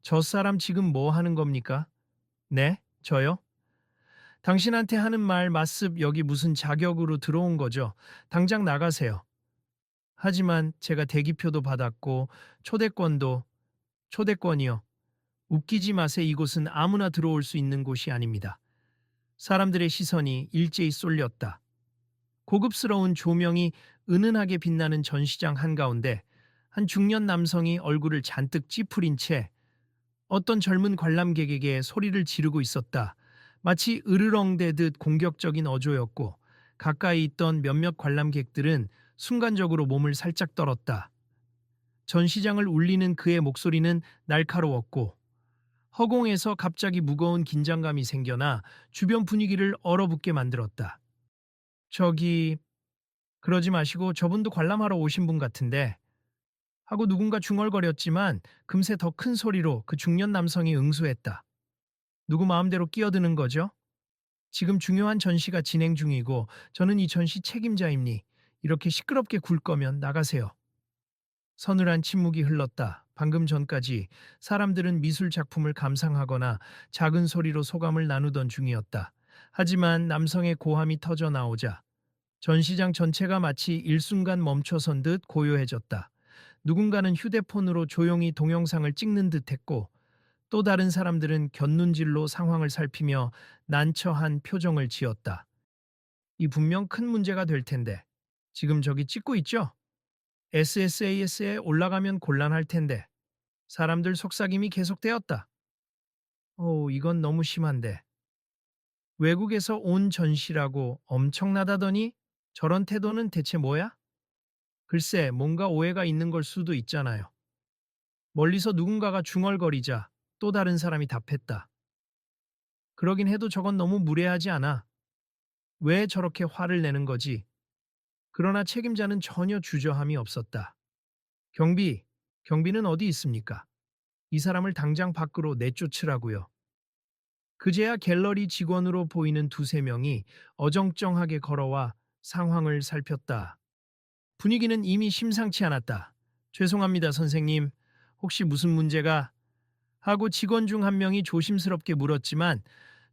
저 사람 지금 뭐 하는 겁니까? 네? 저요? 당신한테 하는 말 맞습 여기 무슨 자격으로 들어온 거죠? 당장 나가세요. 하지만 제가 대기표도 받았고 초대권이요. 웃기지 마세 이곳은 아무나 들어올 수 있는 곳이 아닙니다. 사람들의 시선이 일제히 쏠렸다. 고급스러운 조명이 은은하게 빛나는 전시장 한가운데 한 중년 남성이 얼굴을 잔뜩 찌푸린 채 어떤 젊은 관람객에게 소리를 지르고 있었다. 마치 으르렁대듯 공격적인 어조였고 가까이 있던 몇몇 관람객들은 순간적으로 몸을 살짝 떨었다. 전시장을 울리는 그의 목소리는 날카로웠고 허공에서 갑자기 무거운 긴장감이 생겨나 주변 분위기를 얼어붙게 만들었다. 저기 그러지 마시고 저분도 관람하러 오신 분 같은데 하고 누군가 중얼거렸지만 금세 더 큰 소리로 그 중년 남성이 응수했다. 누구 마음대로 끼어드는 거죠? 지금 중요한 전시가 진행 중이고 저는 이 전시 책임자입니. 이렇게 시끄럽게 굴 거면 나가세요. 서늘한 침묵이 흘렀다. 방금 전까지 사람들은 미술 작품을 감상하거나 작은 소리로 소감을 나누던 중이었다. 하지만 남성의 고함이 터져 나오자 전시장 전체가 마치 일순간 멈춰선 듯 고요해졌다. 누군가는 휴대폰으로 조용히 동영상을 찍는 듯 했고 또 다른 사람들은 곁눈질로 상황을 살피며 난처한 표정을 지었다. 이 분명 큰 문제가 될 텐데. 지금 저기 찍고 있죠? SSAS에 올라가면 곤란할 텐데. 사람들 속삭임이 계속되었다. 이건 너무 심한데. 외국에서 온 전시라고 엄청나다더니 저런 태도는 대체 뭐야? 글쎄, 뭔가 오해가 있는 걸 수도 있잖아요. 멀리서 누군가가 중얼거리자 또 다른 사람이 답했다. 그러긴 해도 저건 너무 무례하지 않아. 왜 저렇게 화를 내는 거지? 그러나 책임자는 전혀 주저함이 없었다. 경비, 경비는 어디 있습니까? 이 사람을 당장 밖으로 내쫓으라고요. 그제야 갤러리 직원으로 보이는 두세 명이 어정쩡하게 걸어와 상황을 살폈다. 분위기는 이미 심상치 않았다. 죄송합니다, 선생님. 혹시 무슨 문제가? 하고 직원 중 한 명이 조심스럽게 물었지만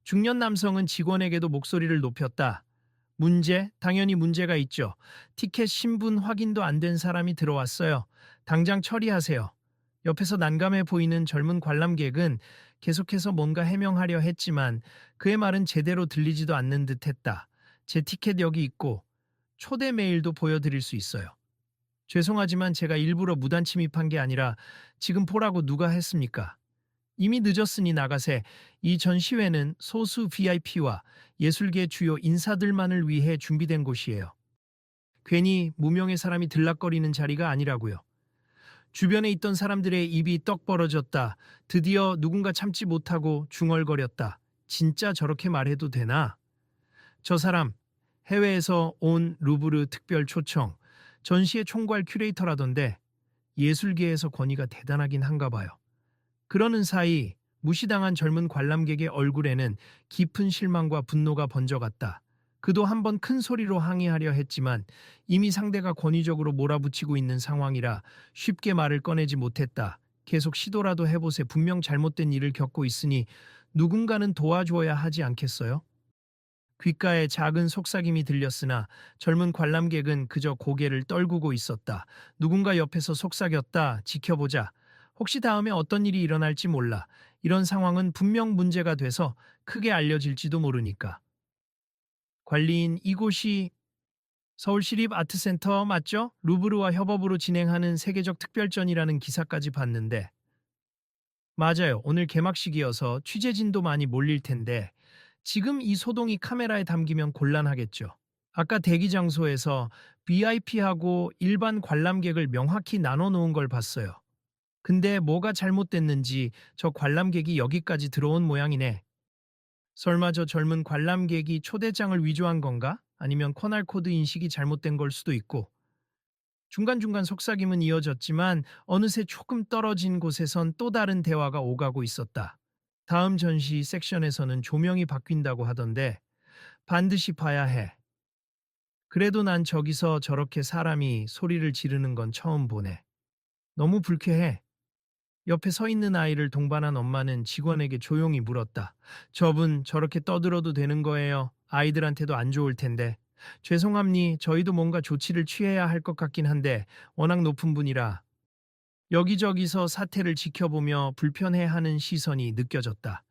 중년 남성은 직원에게도 목소리를 높였다. 문제? 당연히 문제가 있죠. 티켓 신분 확인도 안 된 사람이 들어왔어요. 당장 처리하세요. 옆에서 난감해 보이는 젊은 관람객은 계속해서 뭔가 해명하려 했지만 그의 말은 제대로 들리지도 않는 듯 했다. 제 티켓 여기 있고 초대 메일도 보여드릴 수 있어요. 죄송하지만 제가 일부러 무단 침입한 게 아니라 지금 보라고 누가 했습니까? 이미 늦었으니 나가세. 이 전시회는 소수 VIP와 예술계 주요 인사들만을 위해 준비된 곳이에요. 괜히 무명의 사람이 들락거리는 자리가 아니라고요. 주변에 있던 사람들의 입이 떡 벌어졌다. 드디어 누군가 참지 못하고 중얼거렸다. 진짜 저렇게 말해도 되나? 저 사람 해외에서 온 루브르 특별 초청 전시의 총괄 큐레이터라던데 예술계에서 권위가 대단하긴 한가 봐요. 그러는 사이 무시당한 젊은 관람객의 얼굴에는 깊은 실망과 분노가 번져갔다. 그도 한번 큰 소리로 항의하려 했지만 이미 상대가 권위적으로 몰아붙이고 있는 상황이라 쉽게 말을 꺼내지 못했다. 계속 시도라도 해보세. 분명 잘못된 일을 겪고 있으니 누군가는 도와줘야 하지 않겠어요? 귓가에 작은 속삭임이 들렸으나 젊은 관람객은 그저 고개를 떨구고 있었다. 누군가 옆에서 속삭였다. 지켜보자. 혹시 다음에 어떤 일이 일어날지 몰라. 이런 상황은 분명 문제가 돼서 크게 알려질지도 모르니까. 관리인 이곳이 서울시립아트센터 맞죠? 루브르와 협업으로 진행하는 세계적 특별전이라는 기사까지 봤는데. 맞아요. 오늘 개막식이어서 취재진도 많이 몰릴 텐데 지금 이 소동이 카메라에 담기면 곤란하겠죠. 아까 대기 장소에서 VIP하고 일반 관람객을 명확히 나눠 놓은 걸 봤어요. 근데 뭐가 잘못됐는지 저 관람객이 여기까지 들어온 모양이네. 설마 저 젊은 관람객이 초대장을 위조한 건가? 아니면 코날 코드 인식이 잘못된 걸 수도 있고. 중간중간 속삭임은 이어졌지만 어느새 조금 떨어진 곳에선 또 다른 대화가 오가고 있었다. 다음 전시 섹션에서는 조명이 바뀐다고 하던데 반드시 봐야 해. 그래도 난 저기서 저렇게 사람이 소리를 지르는 건 처음 보네. 너무 불쾌해. 옆에 서 있는 아이를 동반한 엄마는 직원에게 조용히 물었다. 저분 저렇게 떠들어도 되는 거예요? 아이들한테도 안 좋을 텐데. 죄송합니. 저희도 뭔가 조치를 취해야 할 것 같긴 한데 워낙 높은 분이라. 여기저기서 사태를 지켜보며 불편해하는 시선이 느껴졌다.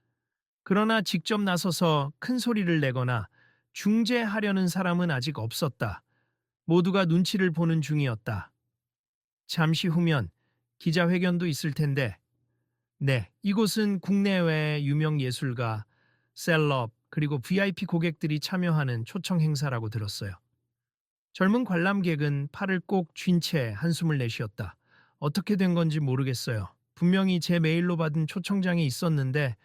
그러나 직접 나서서 큰 소리를 내거나 중재하려는 사람은 아직 없었다. 모두가 눈치를 보는 중이었다. 잠시 후면 기자회견도 있을 텐데, 네, 이곳은 국내외 유명 예술가, 셀럽, 그리고 VIP 고객들이 참여하는 초청 행사라고 들었어요. 젊은 관람객은 팔을 꼭 쥔 채 한숨을 내쉬었다. 어떻게 된 건지 모르겠어요. 분명히 제 메일로 받은 초청장이 있었는데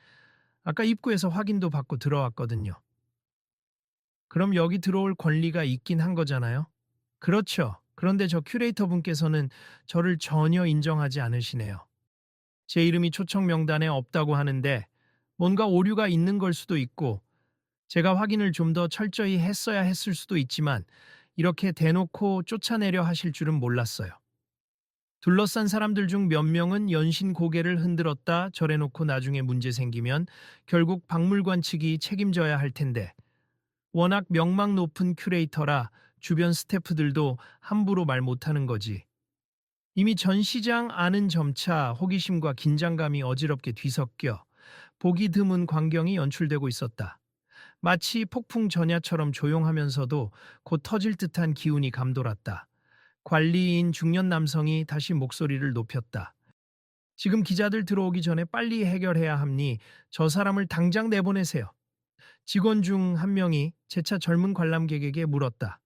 아까 입구에서 확인도 받고 들어왔거든요. 그럼 여기 들어올 권리가 있긴 한 거잖아요? 그렇죠. 그런데 저 큐레이터 분께서는 저를 전혀 인정하지 않으시네요. 제 이름이 초청 명단에 없다고 하는데 뭔가 오류가 있는 걸 수도 있고 제가 확인을 좀 더 철저히 했어야 했을 수도 있지만 이렇게 대놓고 쫓아내려 하실 줄은 몰랐어요. 둘러싼 사람들 중 몇 명은 연신 고개를 흔들었다 절해놓고 나중에 문제 생기면 결국 박물관 측이 책임져야 할 텐데 워낙 명망 높은 큐레이터라 주변 스태프들도 함부로 말 못하는 거지. 이미 전시장 안은 점차 호기심과 긴장감이 어지럽게 뒤섞여 보기 드문 광경이 연출되고 있었다. 마치 폭풍 전야처럼 조용하면서도 곧 터질 듯한 기운이 감돌았다. 관리인 중년 남성이 다시 목소리를 높였다. 지금 기자들 들어오기 전에 빨리 해결해야 합니. 저 사람을 당장 내보내세요. 직원 중 한 명이 재차 젊은 관람객에게 물었다.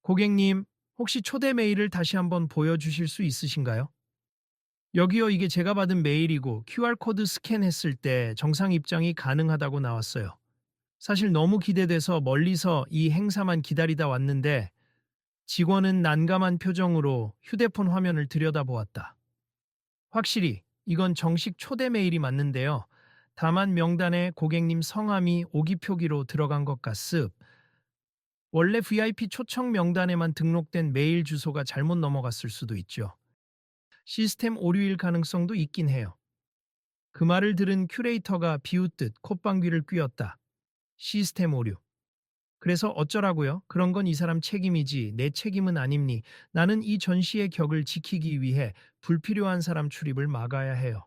고객님, 혹시 초대 메일을 다시 한번 보여주실 수 있으신가요? 여기요, 이게 제가 받은 메일이고 QR코드 스캔했을 때 정상 입장이 가능하다고 나왔어요. 사실 너무 기대돼서 멀리서 이 행사만 기다리다 왔는데 직원은 난감한 표정으로 휴대폰 화면을 들여다보았다. 확실히 이건 정식 초대 메일이 맞는데요. 다만 명단에 고객님 성함이 오기 표기로 들어간 것 같습. 원래 VIP 초청 명단에만 등록된 메일 주소가 잘못 넘어갔을 수도 있죠. 시스템 오류일 가능성도 있긴 해요. 그 말을 들은 큐레이터가 비웃듯 콧방귀를 뀌었다. 시스템 오류. 그래서 어쩌라고요? 그런 건 이 사람 책임이지 내 책임은 아닙니. 나는 이 전시의 격을 지키기 위해 불필요한 사람 출입을 막아야 해요.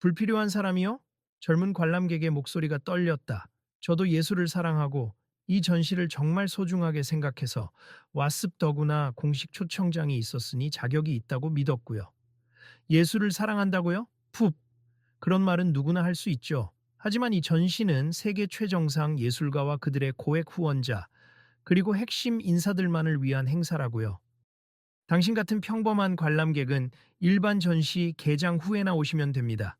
불필요한 사람이요? 젊은 관람객의 목소리가 떨렸다. 저도 예술을 사랑하고 이 전시를 정말 소중하게 생각해서 와습 더구나 공식 초청장이 있었으니 자격이 있다고 믿었고요. 예술을 사랑한다고요? 푹! 그런 말은 누구나 할 수 있죠. 하지만 이 전시는 세계 최정상 예술가와 그들의 고액 후원자, 그리고 핵심 인사들만을 위한 행사라고요. 당신 같은 평범한 관람객은 일반 전시 개장 후에나 오시면 됩니다.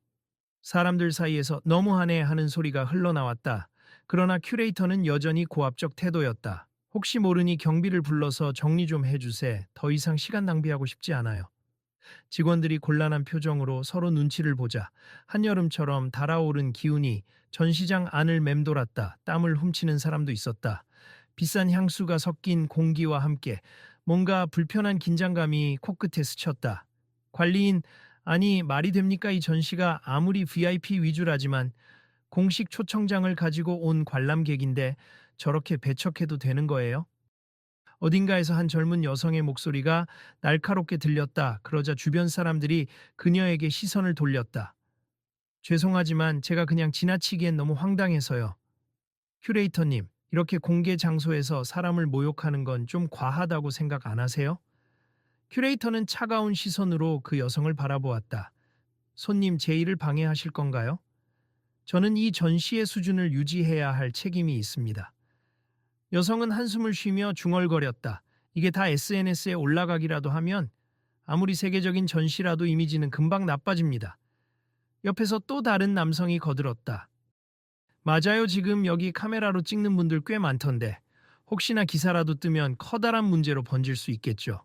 사람들 사이에서 너무하네 하는 소리가 흘러나왔다. 그러나 큐레이터는 여전히 고압적 태도였다. 혹시 모르니 경비를 불러서 정리 좀 해주세. 더 이상 시간 낭비하고 싶지 않아요. 직원들이 곤란한 표정으로 서로 눈치를 보자 한여름처럼 달아오른 기운이 전시장 안을 맴돌았다. 땀을 훔치는 사람도 있었다. 비싼 향수가 섞인 공기와 함께 뭔가 불편한 긴장감이 코끝에 스쳤다. 관리인, 아니 말이 됩니까? 이 전시가 아무리 VIP 위주라지만 공식 초청장을 가지고 온 관람객인데 저렇게 배척해도 되는 거예요? 어딘가에서 한 젊은 여성의 목소리가 날카롭게 들렸다. 그러자 주변 사람들이 그녀에게 시선을 돌렸다. 죄송하지만 제가 그냥 지나치기엔 너무 황당해서요. 큐레이터님, 이렇게 공개 장소에서 사람을 모욕하는 건 좀 과하다고 생각 안 하세요? 큐레이터는 차가운 시선으로 그 여성을 바라보았다. 손님, 제 일을 방해하실 건가요? 저는 이 전시의 수준을 유지해야 할 책임이 있습니다. 여성은 한숨을 쉬며 중얼거렸다. 이게 다 SNS에 올라가기라도 하면 아무리 세계적인 전시라도 이미지는 금방 나빠집니다. 옆에서 또 다른 남성이 거들었다. 맞아요. 지금 여기 카메라로 찍는 분들 꽤 많던데 혹시나 기사라도 뜨면 커다란 문제로 번질 수 있겠죠.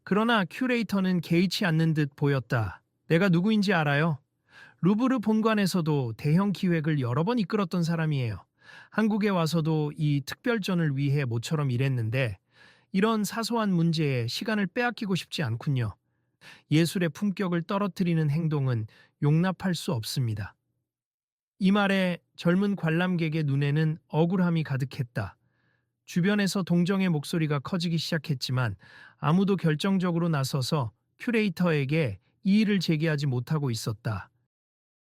그러나 큐레이터는 개의치 않는 듯 보였다. 내가 누구인지 알아요? 루브르 본관에서도 대형 기획을 여러 번 이끌었던 사람이에요. 한국에 와서도 이 특별전을 위해 모처럼 일했는데 이런 사소한 문제에 시간을 빼앗기고 싶지 않군요. 예술의 품격을 떨어뜨리는 행동은 용납할 수 없습니다. 이 말에 젊은 관람객의 눈에는 억울함이 가득했다. 주변에서 동정의 목소리가 커지기 시작했지만 아무도 결정적으로 나서서 큐레이터에게 이의를 제기하지 못하고 있었다.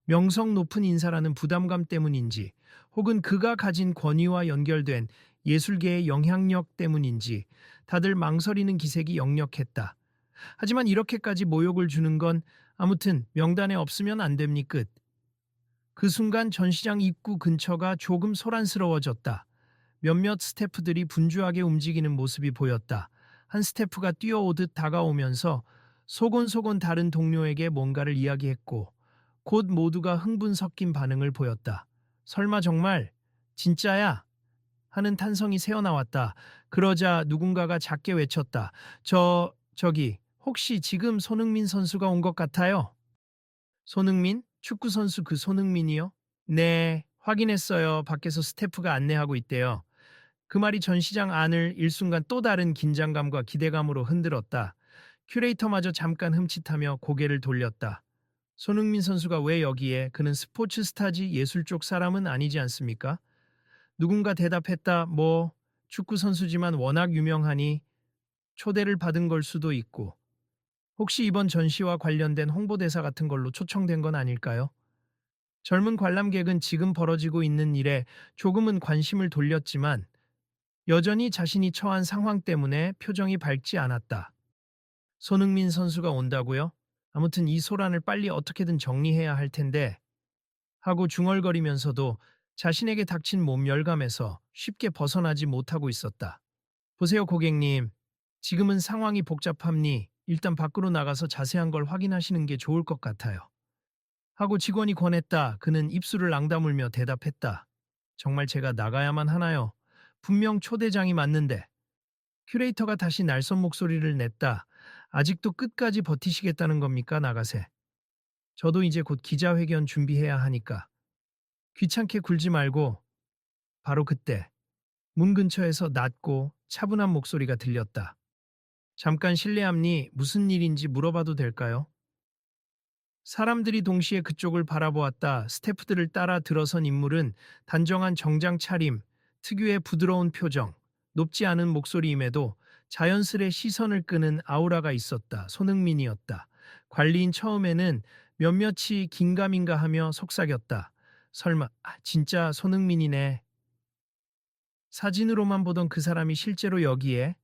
명성 높은 인사라는 부담감 때문인지 혹은 그가 가진 권위와 연결된 예술계의 영향력 때문인지 다들 망설이는 기색이 역력했다. 하지만 이렇게까지 모욕을 주는 건 아무튼 명단에 없으면 안 됩니 끝. 그 순간 전시장 입구 근처가 조금 소란스러워졌다. 몇몇 스태프들이 분주하게 움직이는 모습이 보였다. 한 스태프가 뛰어오듯 다가오면서 소곤소곤 다른 동료에게 뭔가를 이야기했고 곧 모두가 흥분 섞인 반응을 보였다. 설마 정말 진짜야? 하는 탄성이 새어나왔다. 그러자 누군가가 작게 외쳤다. 저기 혹시 지금 손흥민 선수가 온 것 같아요? 손흥민? 축구 선수 그 손흥민이요? 네, 확인했어요. 밖에서 스태프가 안내하고 있대요. 그 말이 전시장 안을 일순간 또 다른 긴장감과 기대감으로 흔들었다. 큐레이터마저 잠깐 흠칫하며 고개를 돌렸다. 손흥민 선수가 왜 여기에? 그는 스포츠 스타지 예술 쪽 사람은 아니지 않습니까? 누군가 대답했다. 뭐 축구 선수지만 워낙 유명하니 초대를 받은 걸 수도 있고. 혹시 이번 전시와 관련된 홍보대사 같은 걸로 초청된 건 아닐까요? 젊은 관람객은 지금 벌어지고 있는 일에 조금은 관심을 돌렸지만 여전히 자신이 처한 상황 때문에 표정이 밝지 않았다. 손흥민 선수가 온다고요? 아무튼 이 소란을 빨리 어떻게든 정리해야 할 텐데 하고 중얼거리면서도 자신에게 닥친 몸 열감에서 쉽게 벗어나지 못하고 있었다. 보세요, 고객님. 지금은 상황이 복잡합니. 일단 밖으로 나가서 자세한 걸 확인하시는 게 좋을 것 같아요. 하고 직원이 권했다. 그는 입술을 앙다물며 대답했다. 정말 제가 나가야만 하나요? 분명 초대장이 맞는데. 큐레이터가 다시 날선 목소리를 냈다. 아직도 끝까지 버티시겠다는 겁니까, 나가세? 저도 이제 곧 기자회견 준비해야 하니까. 귀찮게 굴지 말고. 바로 그때 문 근처에서 낮고 차분한 목소리가 들렸다. 잠깐 실례합니. 무슨 일인지 물어봐도 될까요? 사람들이 동시에 그쪽을 바라보았다. 스태프들을 따라 들어선 인물은 단정한 정장 차림, 특유의 부드러운 표정, 높지 않은 목소리임에도 자연스레 시선을 끄는 아우라가 있었다. 손흥민이었다. 관리인 처음에는 몇몇이 긴가민가 하며 속삭였다. 설마 진짜 손흥민이네. 사진으로만 보던 그 사람이 실제로 여기에?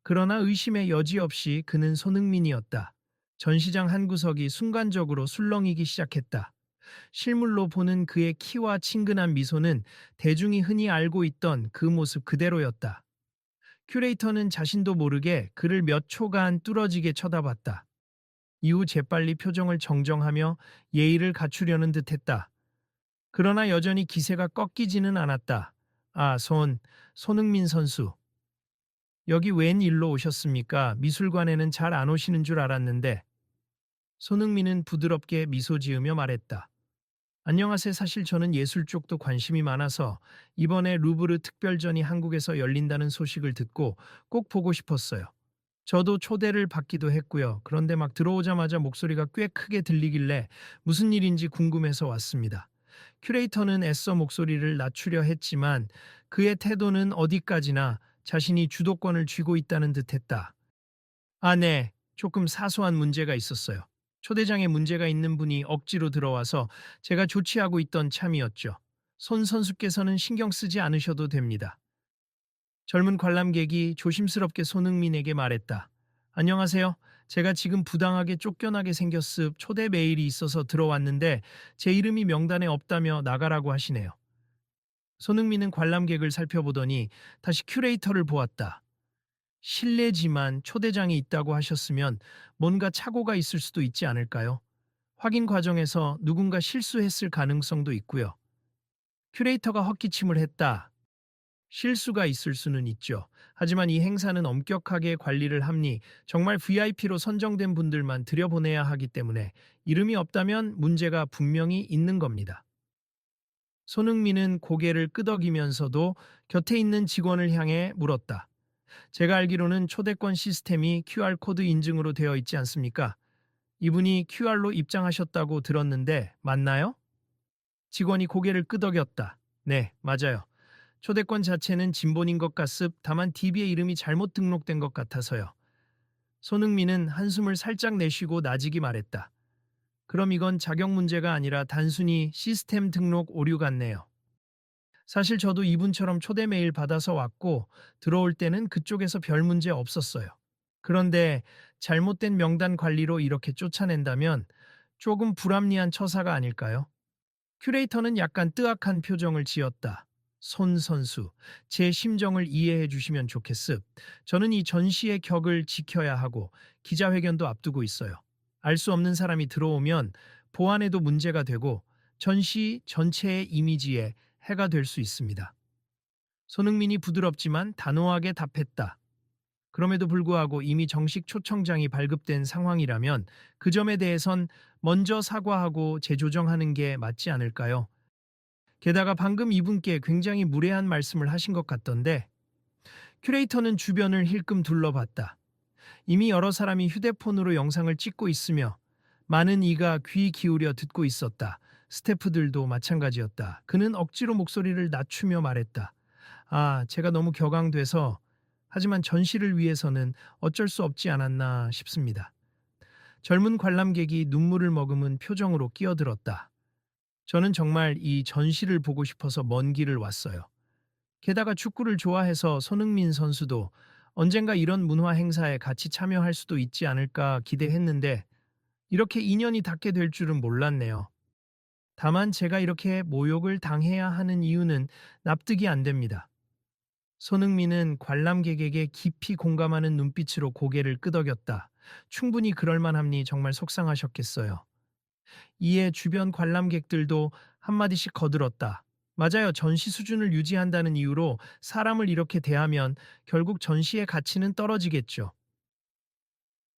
그러나 의심의 여지 없이 그는 손흥민이었다. 전시장 한 구석이 순간적으로 술렁이기 시작했다. 실물로 보는 그의 키와 친근한 미소는 대중이 흔히 알고 있던 그 모습 그대로였다. 큐레이터는 자신도 모르게 그를 몇 초간 뚫어지게 쳐다봤다. 이후 재빨리 표정을 정정하며 예의를 갖추려는 듯했다. 그러나 여전히 기세가 꺾이지는 않았다. 아, 손흥민 선수. 여기 웬 일로 오셨습니까? 미술관에는 잘 안 오시는 줄 알았는데. 손흥민은 부드럽게 미소 지으며 말했다. 안녕하세요. 사실 저는 예술 쪽도 관심이 많아서 이번에 루브르 특별전이 한국에서 열린다는 소식을 듣고 꼭 보고 싶었어요. 저도 초대를 받기도 했고요. 그런데 막 들어오자마자 목소리가 꽤 크게 들리길래 무슨 일인지 궁금해서 왔습니다. 큐레이터는 애써 목소리를 낮추려 했지만 그의 태도는 어디까지나 자신이 주도권을 쥐고 있다는 듯했다. 아, 네. 조금 사소한 문제가 있었어요. 초대장에 문제가 있는 분이 억지로 들어와서 제가 조치하고 있던 참이었죠. 손 선수께서는 신경 쓰지 않으셔도 됩니다. 젊은 관람객이 조심스럽게 손흥민에게 말했다. 안녕하세요. 제가 지금 부당하게 쫓겨나게 생겼습. 초대 메일이 있어서 들어왔는데 제 이름이 명단에 없다며 나가라고 하시네요. 손흥민은 관람객을 살펴보더니 다시 큐레이터를 보았다. 실례지만 초대장이 있다고 하셨으면 뭔가 착오가 있을 수도 있지 않을까요? 확인 과정에서 누군가 실수했을 가능성도 있고요. 큐레이터가 헛기침을 했다. 실수가 있을 수는 있죠. 하지만 이 행사는 엄격하게 관리를 함니 정말 VIP로 선정된 분들만 들여보내야 하기 때문에 이름이 없다면 문제가 분명히 있는 겁니다. 손흥민은 고개를 끄덕이면서도 곁에 있는 직원을 향해 물었다. 제가 알기로는 초대권 시스템이 QR코드 인증으로 되어 있지 않습니까? 이분이 QR로 입장하셨다고 들었는데 맞나요? 직원이 고개를 끄덕였다. 네, 맞아요. 초대권 자체는 진본인 것 같습. 다만 DB의 이름이 잘못 등록된 것 같아서요. 손흥민은 한숨을 살짝 내쉬고 나직이 말했다. 그럼 이건 자격 문제가 아니라 단순히 시스템 등록 오류 같네요. 사실 저도 이분처럼 초대 메일 받아서 왔고 들어올 때는 그쪽에서 별 문제 없었어요. 그런데 잘못된 명단 관리로 이렇게 쫓아낸다면 조금 불합리한 처사가 아닐까요? 큐레이터는 약간 뜨악한 표정을 지었다. 손 선수, 제 심정을 이해해 주시면 좋겠습. 저는 이 전시의 격을 지켜야 하고 기자회견도 앞두고 있어요. 알 수 없는 사람이 들어오면 보안에도 문제가 되고 전시 전체의 이미지에 해가 될 수 있습니다. 손흥민이 부드럽지만 단호하게 답했다. 그럼에도 불구하고 이미 정식 초청장이 발급된 상황이라면 그 점에 대해선 먼저 사과하고 재조정하는 게 맞지 않을까요? 게다가 방금 이분께 굉장히 무례한 말씀을 하신 것 같던데 큐레이터는 주변을 힐끔 둘러봤다. 이미 여러 사람이 휴대폰으로 영상을 찍고 있으며 많은 이가 귀 기울여 듣고 있었다. 스태프들도 마찬가지였다. 그는 억지로 목소리를 낮추며 말했다. 아, 제가 너무 격앙돼서 하지만 전시를 위해서는 어쩔 수 없지 않았나 싶습니다. 젊은 관람객이 눈물을 머금은 표정으로 끼어들었다. 저는 정말 이 전시를 보고 싶어서 먼 길을 왔어요. 게다가 축구를 좋아해서 손흥민 선수도 언젠가 이런 문화 행사에 같이 참여할 수도 있지 않을까 기대했는데 이렇게 인연이 닿게 될 줄은 몰랐네요. 다만 제가 이렇게 모욕을 당해야 하는 이유는 납득이 안 됩니다. 손흥민은 관람객에게 깊이 공감하는 눈빛으로 고개를 끄덕였다. 충분히 그럴 만함니 정말 속상하셨겠어요. 이에 주변 관람객들도 한마디씩 거들었다. 맞아요. 전시 수준을 유지한다는 이유로 사람을 이렇게 대하면 결국 전시의 가치는 떨어지겠죠.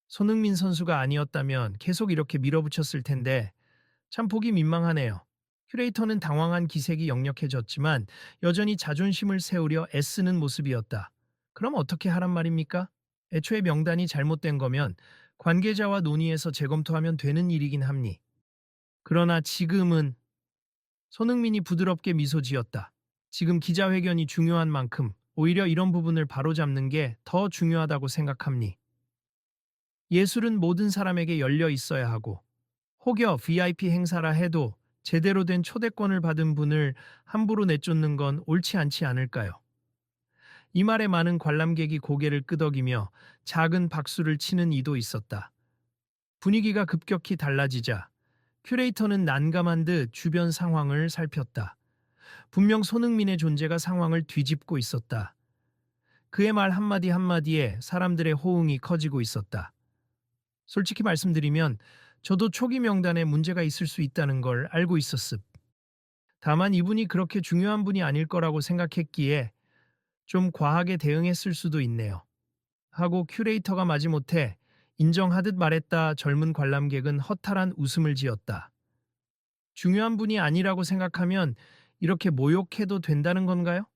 손흥민 선수가 아니었다면 계속 이렇게 밀어붙였을 텐데 참 보기 민망하네요. 큐레이터는 당황한 기색이 역력해졌지만 여전히 자존심을 세우려 애쓰는 모습이었다. 그럼 어떻게 하란 말입니까? 애초에 명단이 잘못된 거면 관계자와 논의해서 재검토하면 되는 일이긴 합니. 그러나 지금은 손흥민이 부드럽게 미소 지었다. 지금 기자회견이 중요한 만큼 오히려 이런 부분을 바로잡는 게 더 중요하다고 생각합니. 예술은 모든 사람에게 열려 있어야 하고 혹여 VIP 행사라 해도 제대로 된 초대권을 받은 분을 함부로 내쫓는 건 옳지 않지 않을까요? 이 말에 많은 관람객이 고개를 끄덕이며 작은 박수를 치는 이도 있었다. 분위기가 급격히 달라지자 큐레이터는 난감한 듯 주변 상황을 살폈다. 분명 손흥민의 존재가 상황을 뒤집고 있었다. 그의 말 한마디 한마디에 사람들의 호응이 커지고 있었다. 솔직히 말씀드리면 저도 초기 명단에 문제가 있을 수 있다는 걸 알고 있었습. 다만 이분이 그렇게 중요한 분이 아닐 거라고 생각했기에 좀 과하게 대응했을 수도 있네요. 하고 큐레이터가 마지못해 인정하듯 말했다. 젊은 관람객은 허탈한 웃음을 지었다. 중요한 분이 아니라고 생각하면 이렇게 모욕해도 된다는 건가요?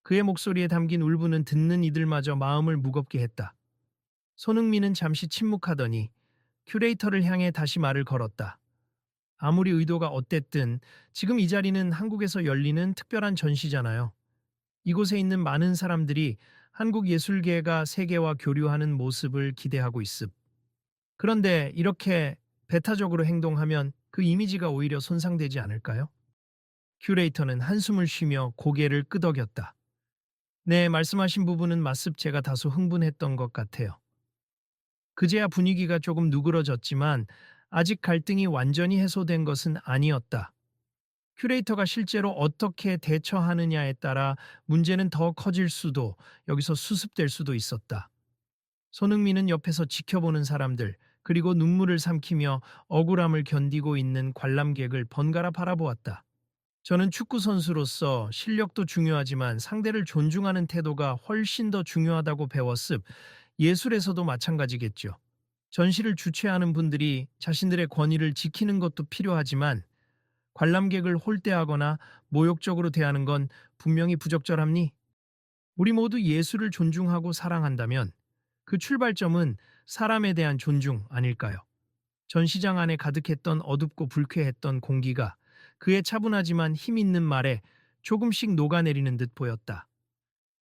그의 목소리에 담긴 울분은 듣는 이들마저 마음을 무겁게 했다. 손흥민은 잠시 침묵하더니 큐레이터를 향해 다시 말을 걸었다. 아무리 의도가 어땠든 지금 이 자리는 한국에서 열리는 특별한 전시잖아요. 이곳에 있는 많은 사람들이 한국 예술계가 세계와 교류하는 모습을 기대하고 있습. 그런데 이렇게 배타적으로 행동하면 그 이미지가 오히려 손상되지 않을까요? 큐레이터는 한숨을 쉬며 고개를 끄덕였다. 네, 말씀하신 부분은 맞습. 제가 다소 흥분했던 것 같아요. 그제야 분위기가 조금 누그러졌지만 아직 갈등이 완전히 해소된 것은 아니었다. 큐레이터가 실제로 어떻게 대처하느냐에 따라 문제는 더 커질 수도 여기서 수습될 수도 있었다. 손흥민은 옆에서 지켜보는 사람들 그리고 눈물을 삼키며 억울함을 견디고 있는 관람객을 번갈아 바라보았다. 저는 축구 선수로서 실력도 중요하지만 상대를 존중하는 태도가 훨씬 더 중요하다고 배웠습. 예술에서도 마찬가지겠죠. 전시를 주최하는 분들이 자신들의 권위를 지키는 것도 필요하지만 관람객을 홀대하거나 모욕적으로 대하는 건 분명히 부적절합니? 우리 모두 예술을 존중하고 사랑한다면 그 출발점은 사람에 대한 존중 아닐까요? 전시장 안에 가득했던 어둡고 불쾌했던 공기가 그의 차분하지만 힘 있는 말에 조금씩 녹아내리는 듯 보였다.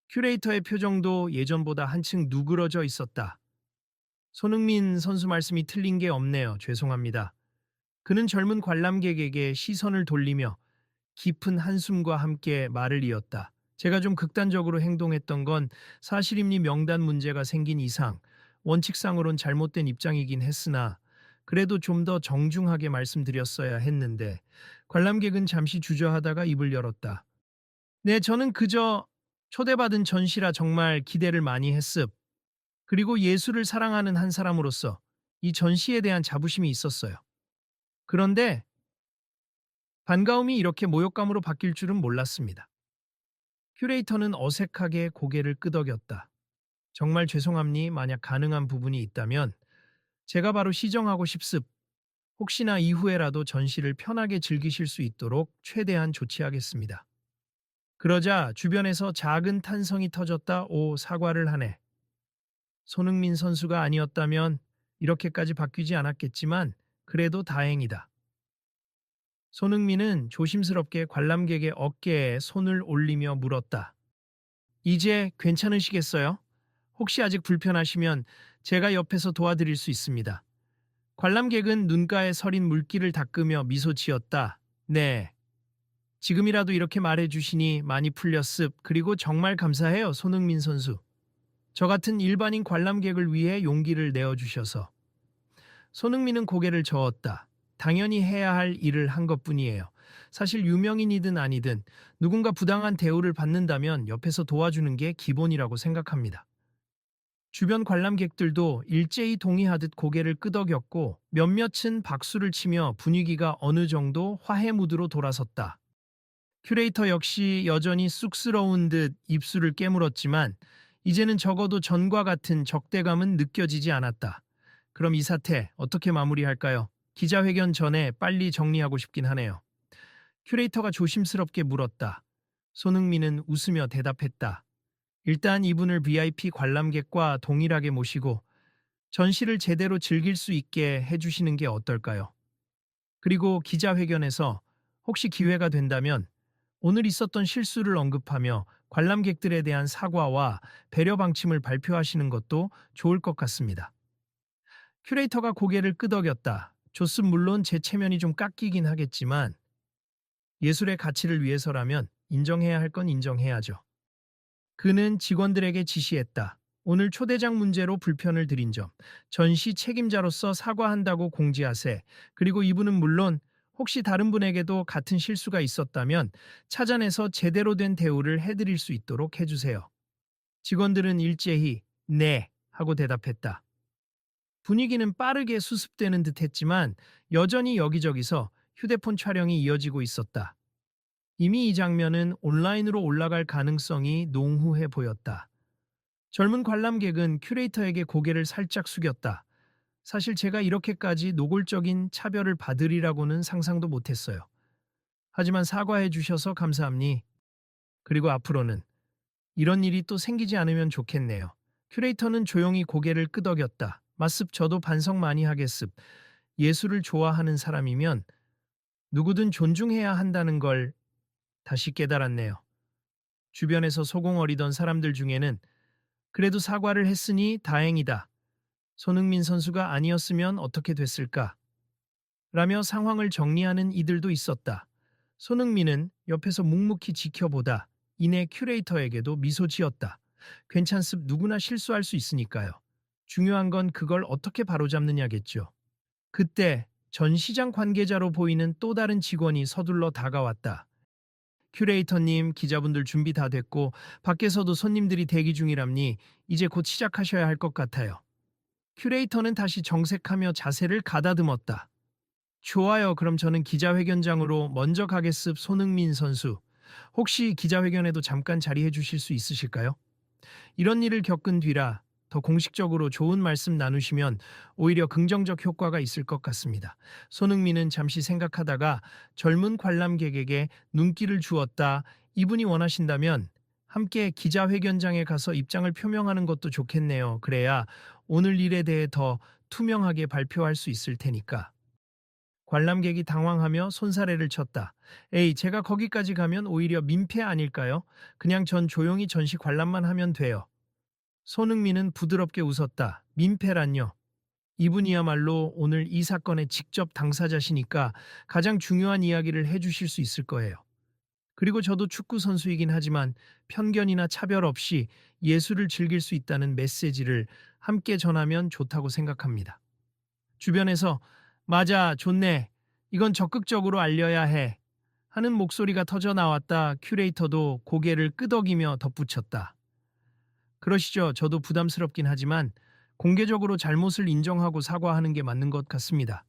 큐레이터의 표정도 예전보다 한층 누그러져 있었다. 손흥민 선수 말씀이 틀린 게 없네요. 죄송합니다. 그는 젊은 관람객에게 시선을 돌리며 깊은 한숨과 함께 말을 이었다. 제가 좀 극단적으로 행동했던 건 사실입니 명단 문제가 생긴 이상 원칙상으론 잘못된 입장이긴 했으나 그래도 좀 더 정중하게 말씀드렸어야 했는데 관람객은 잠시 주저하다가 입을 열었다. 네, 저는 그저 초대받은 전시라 정말 기대를 많이 했습. 그리고 예술을 사랑하는 한 사람으로서 이 전시에 대한 자부심이 있었어요. 그런데 반가움이 이렇게 모욕감으로 바뀔 줄은 몰랐습니다. 큐레이터는 어색하게 고개를 끄덕였다. 정말 죄송합니 만약 가능한 부분이 있다면 제가 바로 시정하고 싶습. 혹시나 이후에라도 전시를 편하게 즐기실 수 있도록 최대한 조치하겠습니다. 그러자 주변에서 작은 탄성이 터졌다. 오, 사과를 하네. 손흥민 선수가 아니었다면 이렇게까지 바뀌지 않았겠지만 그래도 다행이다. 손흥민은 조심스럽게 관람객의 어깨에 손을 올리며 물었다. 이제 괜찮으시겠어요? 혹시 아직 불편하시면 제가 옆에서 도와드릴 수 있습니다. 관람객은 눈가에 서린 물기를 닦으며 미소 지었다. 네. 지금이라도 이렇게 말해주시니 많이 풀렸습. 그리고 정말 감사해요, 손흥민 선수. 저 같은 일반인 관람객을 위해 용기를 내어주셔서. 손흥민은 고개를 저었다. 당연히 해야 할 일을 한 것뿐이에요. 사실 유명인이든 아니든 누군가 부당한 대우를 받는다면 옆에서 도와주는 게 기본이라고 생각합니다. 주변 관람객들도 일제히 동의하듯 고개를 끄덕였고 몇몇은 박수를 치며 분위기가 어느 정도 화해 무드로 돌아섰다. 큐레이터 역시 여전히 쑥스러운 듯 입술을 깨물었지만 이제는 적어도 전과 같은 적대감은 느껴지지 않았다. 그럼 이 사태 어떻게 마무리할까요? 기자회견 전에 빨리 정리하고 싶긴 하네요. 큐레이터가 조심스럽게 물었다. 손흥민은 웃으며 대답했다. 일단 이분을 VIP 관람객과 동일하게 모시고 전시를 제대로 즐길 수 있게 해주시는 게 어떨까요? 그리고 기자회견에서 혹시 기회가 된다면 오늘 있었던 실수를 언급하며 관람객들에 대한 사과와 배려 방침을 발표하시는 것도 좋을 것 같습니다. 큐레이터가 고개를 끄덕였다. 좋습 물론 제 체면이 좀 깎이긴 하겠지만 예술의 가치를 위해서라면 인정해야 할 건 인정해야죠. 그는 직원들에게 지시했다. 오늘 초대장 문제로 불편을 드린 점, 전시 책임자로서 사과한다고 공지하세. 그리고 이분은 물론 혹시 다른 분에게도 같은 실수가 있었다면 찾아내서 제대로 된 대우를 해드릴 수 있도록 해주세요. 직원들은 일제히 네 하고 대답했다. 분위기는 빠르게 수습되는 듯 했지만 여전히 여기저기서 휴대폰 촬영이 이어지고 있었다. 이미 이 장면은 온라인으로 올라갈 가능성이 농후해 보였다. 젊은 관람객은 큐레이터에게 고개를 살짝 숙였다. 사실 제가 이렇게까지 노골적인 차별을 받으리라고는 상상도 못했어요. 하지만 사과해 주셔서 감사합니. 그리고 앞으로는 이런 일이 또 생기지 않으면 좋겠네요. 큐레이터는 조용히 고개를 끄덕였다. 맞습 저도 반성 많이 하겠습. 예술을 좋아하는 사람이면 누구든 존중해야 한다는 걸 다시 깨달았네요. 주변에서 소공어리던 사람들 중에는 그래도 사과를 했으니 다행이다. 손흥민 선수가 아니었으면 어떻게 됐을까? 라며 상황을 정리하는 이들도 있었다. 손흥민은 옆에서 묵묵히 지켜보다 이내 큐레이터에게도 미소 지었다. 괜찮습 누구나 실수할 수 있으니까요. 중요한 건 그걸 어떻게 바로잡느냐겠죠. 그때 전시장 관계자로 보이는 또 다른 직원이 서둘러 다가왔다. 큐레이터님, 기자분들 준비 다 됐고 밖에서도 손님들이 대기 중이랍니 이제 곧 시작하셔야 할 것 같아요. 큐레이터는 다시 정색하며 자세를 가다듬었다. 좋아요. 그럼 저는 기자회견장으로 먼저 가겠습. 손흥민 선수. 혹시 기자회견에도 잠깐 자리해 주실 수 있으실까요? 이런 일을 겪은 뒤라 더 공식적으로 좋은 말씀 나누시면 오히려 긍정적 효과가 있을 것 같습니다. 손흥민은 잠시 생각하다가 젊은 관람객에게 눈길을 주었다. 이분이 원하신다면 함께 기자회견장에 가서 입장을 표명하는 것도 좋겠네요. 그래야 오늘 일에 대해 더 투명하게 발표할 수 있을 테니까. 관람객이 당황하며 손사래를 쳤다. 에이, 제가 거기까지 가면 오히려 민폐 아닐까요? 그냥 전 조용히 전시 관람만 하면 돼요. 손흥민은 부드럽게 웃었다. 민폐란요. 이분이야말로 오늘 이 사건의 직접 당사자시니까 가장 중요한 이야기를 해주실 수 있을 거예요. 그리고 저도 축구 선수이긴 하지만 편견이나 차별 없이 예술을 즐길 수 있다는 메시지를 함께 전하면 좋다고 생각합니다. 주변에서 맞아, 좋네. 이건 적극적으로 알려야 해. 하는 목소리가 터져 나왔다. 큐레이터도 고개를 끄덕이며 덧붙였다. 그러시죠. 저도 부담스럽긴 하지만 공개적으로 잘못을 인정하고 사과하는 게 맞는 것 같습니다.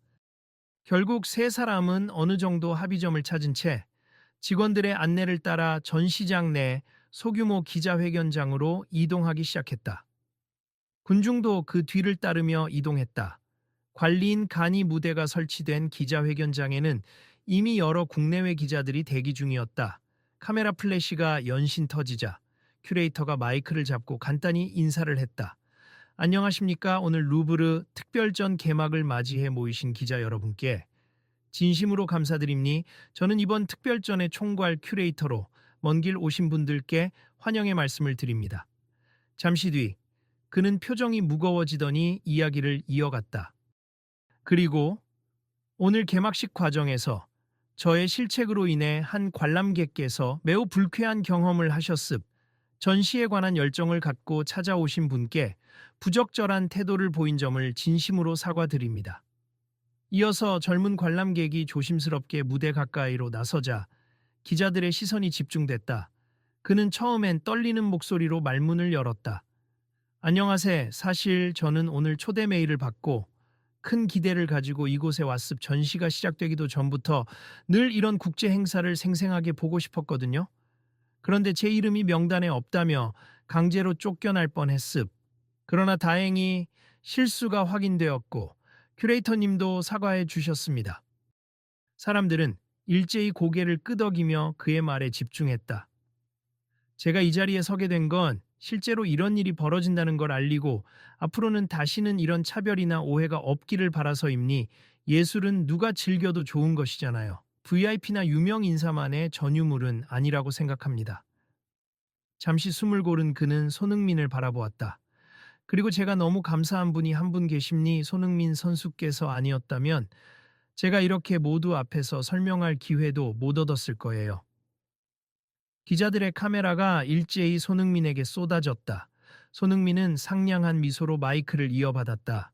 결국 세 사람은 어느 정도 합의점을 찾은 채 직원들의 안내를 따라 전시장 내 소규모 기자회견장으로 이동하기 시작했다. 군중도 그 뒤를 따르며 이동했다. 관리인 간이 무대가 설치된 기자회견장에는 이미 여러 국내외 기자들이 대기 중이었다. 카메라 플래시가 연신 터지자 큐레이터가 마이크를 잡고 간단히 인사를 했다. 안녕하십니까. 오늘 루브르 특별전 개막을 맞이해 모이신 기자 여러분께 진심으로 감사드립니. 저는 이번 특별전의 총괄 큐레이터로 먼 길 오신 분들께 환영의 말씀을 드립니다. 잠시 뒤 그는 표정이 무거워지더니 이야기를 이어갔다. 그리고 오늘 개막식 과정에서 저의 실책으로 인해 한 관람객께서 매우 불쾌한 경험을 하셨습. 전시에 관한 열정을 갖고 찾아오신 분께 부적절한 태도를 보인 점을 진심으로 사과드립니다. 이어서 젊은 관람객이 조심스럽게 무대 가까이로 나서자 기자들의 시선이 집중됐다. 그는 처음엔 떨리는 목소리로 말문을 열었다. 안녕하세요. 사실 저는 오늘 초대 메일을 받고 큰 기대를 가지고 이곳에 왔습. 전시가 시작되기도 전부터 늘 이런 국제 행사를 생생하게 보고 싶었거든요. 그런데 제 이름이 명단에 없다며 강제로 쫓겨날 뻔했습. 그러나 다행히 실수가 확인되었고 큐레이터님도 사과해 주셨습니다. 사람들은 일제히 고개를 끄덕이며 그의 말에 집중했다. 제가 이 자리에 서게 된 건 실제로 이런 일이 벌어진다는 걸 알리고 앞으로는 다시는 이런 차별이나 오해가 없기를 바라서입니. 예술은 누가 즐겨도 좋은 것이잖아요. VIP나 유명 인사만의 전유물은 아니라고 생각합니다. 잠시 숨을 고른 그는 손흥민을 바라보았다. 그리고 제가 너무 감사한 분이 한 분 계십니. 손흥민 선수께서 아니었다면 제가 이렇게 모두 앞에서 설명할 기회도 못 얻었을 거예요. 기자들의 카메라가 일제히 손흥민에게 쏟아졌다. 손흥민은 상냥한 미소로 마이크를 이어받았다.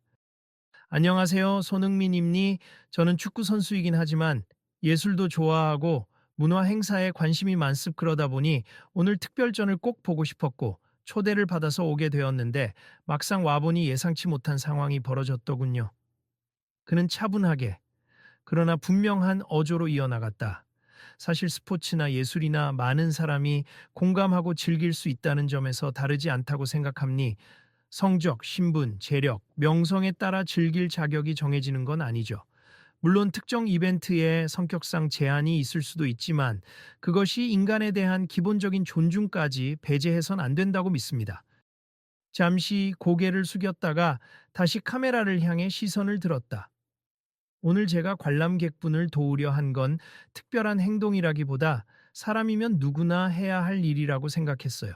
안녕하세요, 손흥민입니. 저는 축구 선수이긴 하지만 예술도 좋아하고 문화 행사에 관심이 많습. 그러다 보니 오늘 특별전을 꼭 보고 싶었고 초대를 받아서 오게 되었는데 막상 와보니 예상치 못한 상황이 벌어졌더군요. 그는 차분하게 그러나 분명한 어조로 이어나갔다. 사실 스포츠나 예술이나 많은 사람이 공감하고 즐길 수 있다는 점에서 다르지 않다고 생각합니. 성적, 신분, 재력, 명성에 따라 즐길 자격이 정해지는 건 아니죠. 물론 특정 이벤트에 성격상 제한이 있을 수도 있지만 그것이 인간에 대한 기본적인 존중까지 배제해선 안 된다고 믿습니다. 잠시 고개를 숙였다가 다시 카메라를 향해 시선을 들었다. 오늘 제가 관람객분을 도우려 한 건 특별한 행동이라기보다 사람이면 누구나 해야 할 일이라고 생각했어요.